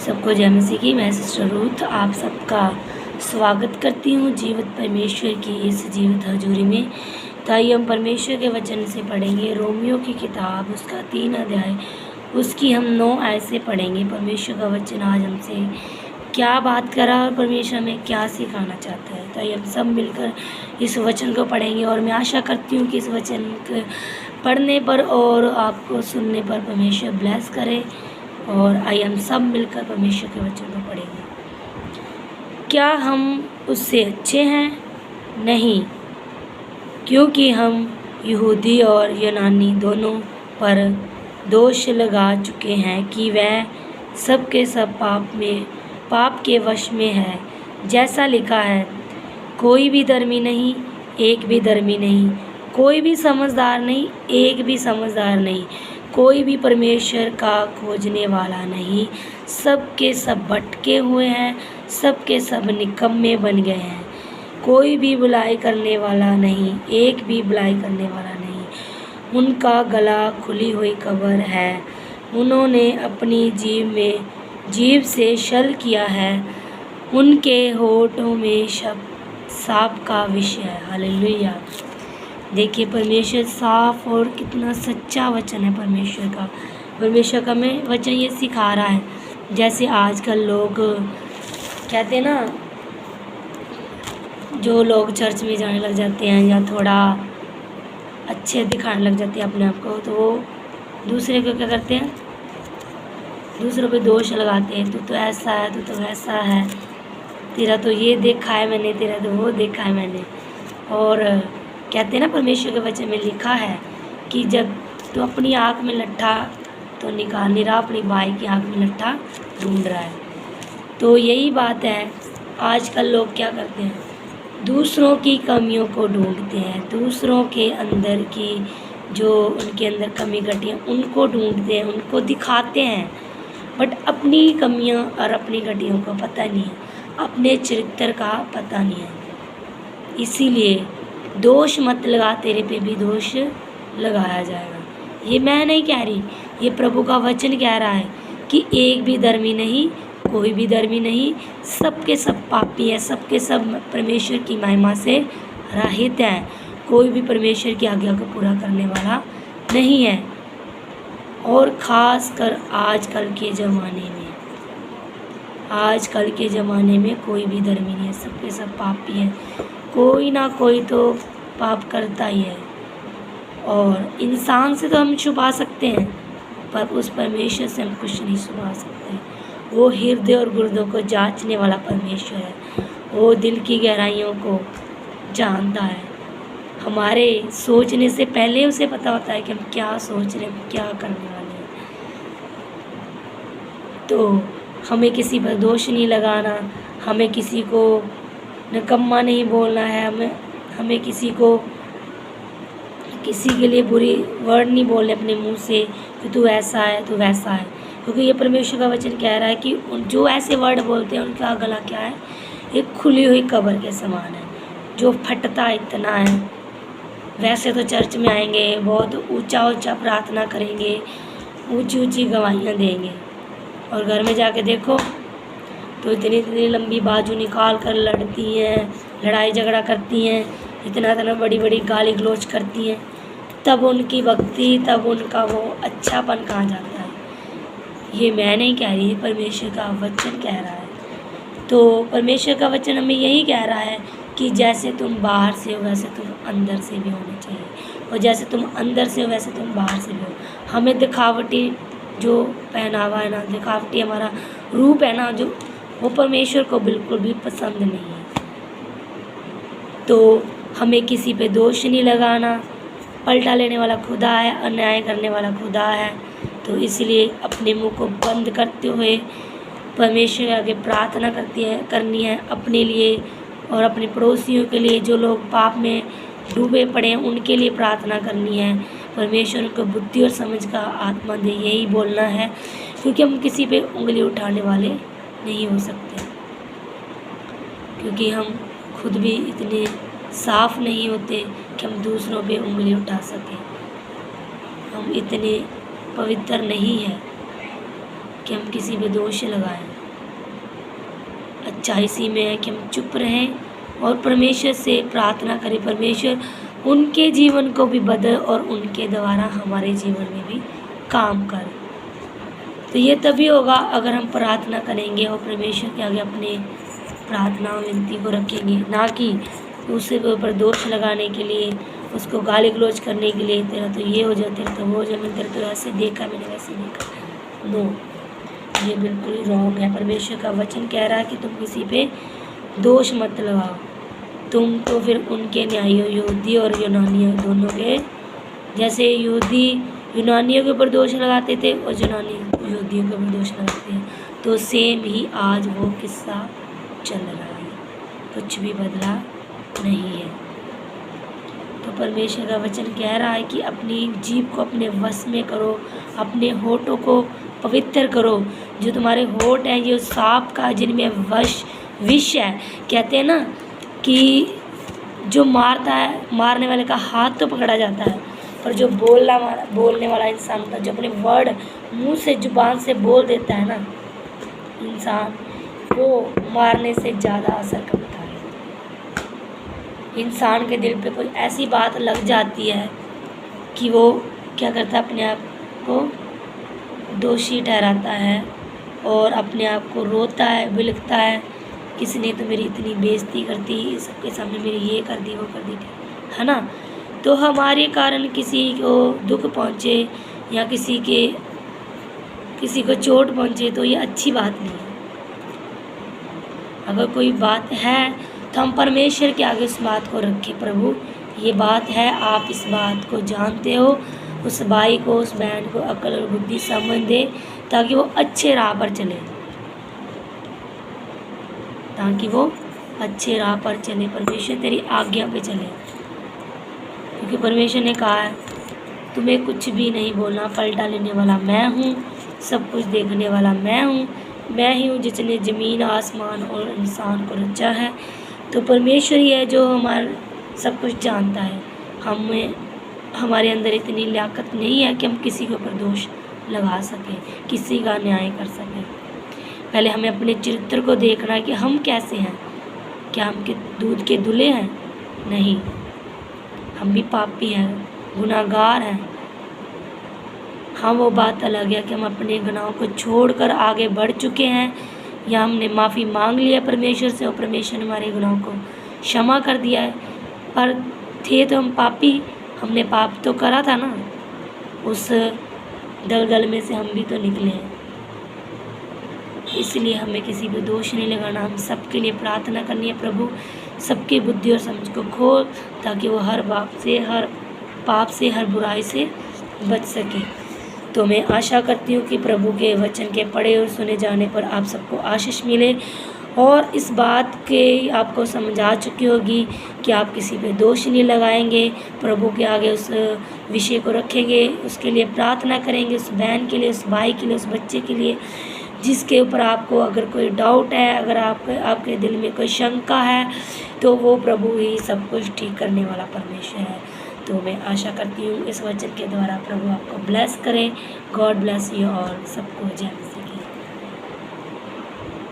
सबको जय मसीह की। मैं सिस्टर रूथ आप सबका स्वागत करती हूँ जीवित परमेश्वर की इस जीवित हजूरी में। तो आइए हम परमेश्वर के वचन से पढ़ेंगे रोमियो की किताब उसका 3 अध्याय उसकी हम 9 आयत से पढ़ेंगे। परमेश्वर का वचन आज हमसे क्या बात करा और परमेश्वर हमें क्या सिखाना चाहता है। तो आइए हम सब मिलकर इस वचन को पढ़ेंगे और मैं आशा करती हूँ कि इस वचन के पढ़ने पर और आपको सुनने पर परमेश्वर ब्लेस करे। और आइए हम सब मिलकर परमेश्वर के वचन को पढ़ेंगे। क्या हम उससे अच्छे हैं? नहीं, क्योंकि हम यहूदी और यूनानी दोनों पर दोष लगा चुके हैं कि वह सब के सब पाप के वश में है। जैसा लिखा है, कोई भी धर्मी नहीं, एक भी धर्मी नहीं, कोई भी समझदार नहीं, एक भी समझदार नहीं, कोई भी परमेश्वर का खोजने वाला नहीं। सब के सब भटके हुए हैं, सब के सब निकम्मे बन गए हैं। कोई भी बुराई करने वाला नहीं, एक भी बुराई करने वाला नहीं। उनका गला खुली हुई कब्र है। उन्होंने अपनी जीभ से छल किया है। उनके होठों में सांप का विषय है। हालेलुया। देखिए परमेश्वर साफ और कितना सच्चा वचन है परमेश्वर का हमें वचन ये सिखा रहा है। जैसे आजकल लोग कहते हैं ना, जो लोग चर्च में जाने लग जाते हैं या थोड़ा अच्छे दिखाने लग जाते हैं अपने आप को, तो वो दूसरे को क्या करते हैं, दूसरों पे दोष लगाते हैं। तू तो ऐसा है, तू तो वैसा है, तेरा तो ये देखा है मैंने, तेरा तो वो देखा है मैंने। और कहते हैं ना, परमेश्वर के वचन में लिखा है कि जब तो अपनी आँख में लट्ठा तो निकाल नहीं रहा, अपनी भाई की आँख में लट्ठा ढूंढ रहा है। तो यही बात है, आजकल लोग क्या करते हैं, दूसरों की कमियों को ढूंढते हैं, दूसरों के अंदर की जो उनके अंदर कमी घटियाँ उनको ढूंढते हैं, उनको दिखाते हैं, बट अपनी कमियाँ और अपनी घटियों को पता नहीं है, अपने चरित्र का पता नहीं है। इसीलिए दोष मत लगा, तेरे पे भी दोष लगाया जाएगा। ये मैं नहीं कह रही, ये प्रभु का वचन कह रहा है कि एक भी धर्मी नहीं, कोई भी धर्मी नहीं, सब के सब पापी है, सब के सब परमेश्वर की महिमा से रहित हैं। कोई भी परमेश्वर की आज्ञा को पूरा करने वाला नहीं है। और ख़ास कर आजकल के ज़माने में कोई भी धर्मी नहीं है, सब के सब पापी है। कोई ना कोई तो पाप करता ही है। और इंसान से तो हम छुपा सकते हैं, पर उस परमेश्वर से हम कुछ नहीं छुपा सकते। वो हृदय और गुर्दों को जांचने वाला परमेश्वर है। वो दिल की गहराइयों को जानता है। हमारे सोचने से पहले उसे पता होता है कि हम क्या सोच रहे हैं, क्या करने वाले हैं। तो हमें किसी पर दोष नहीं लगाना, हमें किसी को निकम्मा नहीं बोलना है, हमें किसी के लिए बुरी वर्ड नहीं बोलने अपने मुंह से कि तू ऐसा है, तू वैसा है। क्योंकि ये परमेश्वर का वचन कह रहा है कि जो ऐसे वर्ड बोलते हैं उनका गला क्या है, एक खुली हुई कब्र के समान है, जो फटता इतना है। वैसे तो चर्च में आएंगे, बहुत ऊंचा प्रार्थना करेंगे, ऊंची गवाहियाँ देंगे, और घर में जाके देखो तो इतनी लंबी बाजू निकाल कर लड़ती हैं, लड़ाई झगड़ा करती हैं, इतना बड़ी गाली गलौज करती हैं। तब उनकी भक्ति, तब उनका वो अच्छापन कहाँ जाता है। ये मैं नहीं कह रही, परमेश्वर का वचन कह रहा है। तो परमेश्वर का वचन हमें यही कह रहा है कि जैसे तुम बाहर से हो वैसे तुम अंदर से भी होने चाहिए, और जैसे तुम अंदर से हो वैसे तुम बाहर से भी हो। हमें दिखावटी जो पहनावा है ना, दिखावटी हमारा रूप है ना, जो वो परमेश्वर को बिल्कुल भी पसंद नहीं है। तो हमें किसी पे दोष नहीं लगाना। पलटा लेने वाला खुदा है, अन्याय करने वाला खुदा है। तो इसलिए अपने मुंह को बंद करते हुए परमेश्वर के आगे प्रार्थना करनी है अपने लिए और अपने पड़ोसियों के लिए। जो लोग पाप में डूबे पड़े हैं उनके लिए प्रार्थना करनी है। परमेश्वर को बुद्धि और समझ का आत्मा दे, यही बोलना है, क्योंकि हम किसी पे उंगली उठाने वाले नहीं हो सकते, क्योंकि हम खुद भी इतने साफ नहीं होते कि हम दूसरों पे उंगली उठा सकें। हम इतने पवित्र नहीं हैं कि हम किसी पे दोष लगाएं। अच्छा इसी में है कि हम चुप रहें और परमेश्वर से प्रार्थना करें, परमेश्वर उनके जीवन को भी बदले और उनके द्वारा हमारे जीवन में भी काम कर। तो ये तभी होगा अगर हम प्रार्थना करेंगे और परमेश्वर के आगे अपने प्रार्थना विनती को रखेंगे, ना कि दूसरे के ऊपर दोष लगाने के लिए, उसको गाली गलौज करने के लिए, तेरा तो ये हो जाए, तेरा तो वो हो जाए, मैंने तेरा तो ऐसे देखा, मैंने वैसे देखा। नो, ये बिल्कुल ही रॉन्ग है। परमेश्वर का वचन कह रहा है कि तुम किसी पे दोष मत लगाओ। तुम तो फिर उनके न्यायी हो, यहूदी और यूनानियों दोनों के। जैसे यहूदी यूनानियों के ऊपर दोष लगाते थे और यूनानी यहूदियों के ऊपर दोष लगाते हैं, तो सेम ही आज वो किस्सा चल रहा है, कुछ भी बदला नहीं है। तो परमेश्वर का वचन कह रहा है कि अपनी जीभ को अपने वश में करो, अपने होठों को पवित्र करो। जो तुम्हारे होठ हैं ये सांप का जिनमें विष है। कहते हैं ना कि जो मारता है, मारने वाले का हाथ तो पकड़ा जाता है, पर जो बोलने वाला इंसान होता है, जो अपने वर्ड मुंह से जुबान से बोल देता है ना इंसान, वो मारने से ज़्यादा असर करता है। इंसान के दिल पे कोई ऐसी बात लग जाती है कि वो क्या करता है, अपने आप को दोषी ठहराता है और अपने आप को रोता है, बिलखता है, किसी ने तो मेरी इतनी बेइज्जती कर दी, सबके सामने मेरी ये कर दी, वो कर दी, है ना। तो हमारे कारण किसी को दुख पहुँचे या किसी को चोट पहुँचे तो ये अच्छी बात नहीं है। अगर कोई बात है तो हम परमेश्वर के आगे उस बात को रखें, प्रभु ये बात है, आप इस बात को जानते हो, उस भाई को, उस बहन को अक्ल और बुद्धि समझ दे ताकि वो अच्छे राह पर चले, परमेश्वर तेरी आज्ञा पे चले। क्योंकि परमेश्वर ने कहा है तुम्हें कुछ भी नहीं बोलना, पलटा लेने वाला मैं हूँ, सब कुछ देखने वाला मैं हूँ, मैं ही हूँ जिसने ज़मीन आसमान और इंसान को रचा है। तो परमेश्वर ही है जो हमारा सब कुछ जानता है। हमारे अंदर इतनी लियाकत नहीं है कि हम किसी के ऊपर दोष लगा सकें, किसी का न्याय कर सकें। पहले हमें अपने चरित्र को देखना है कि हम कैसे हैं। क्या हम दूध के धुले हैं? नहीं, हम भी पापी हैं, गुनाहगार हैं। हाँ, वो बात अलग है कि हम अपने गुनाहों को छोड़कर आगे बढ़ चुके हैं या हमने माफ़ी मांग लिया परमेश्वर से और परमेश्वर ने हमारे गुनाहों को क्षमा कर दिया है। पर थे तो हम पापी, हमने पाप तो करा था ना, उस दलदल में से हम भी तो निकले हैं। इसलिए हमें किसी पे दोष नहीं लगाना, हम सबके लिए प्रार्थना करनी है, प्रभु सबकी बुद्धि और समझ को खोल ताकि वो हर पाप से हर बुराई से बच सके। तो मैं आशा करती हूँ कि प्रभु के वचन के पढ़े और सुने जाने पर आप सबको आशीष मिले और इस बात के आपको समझ आ चुकी होगी कि आप किसी पे दोष नहीं लगाएंगे, प्रभु के आगे उस विषय को रखेंगे, उसके लिए प्रार्थना करेंगे, उस बहन के लिए, उस भाई के लिए, उस बच्चे के लिए जिसके ऊपर आपको अगर कोई डाउट है, अगर आपके दिल में कोई शंका है, तो वो प्रभु ही सब कुछ ठीक करने वाला परमेश्वर है। तो मैं आशा करती हूँ इस वचन के द्वारा प्रभु आपको ब्लेस करें। God bless you all. सबको जय।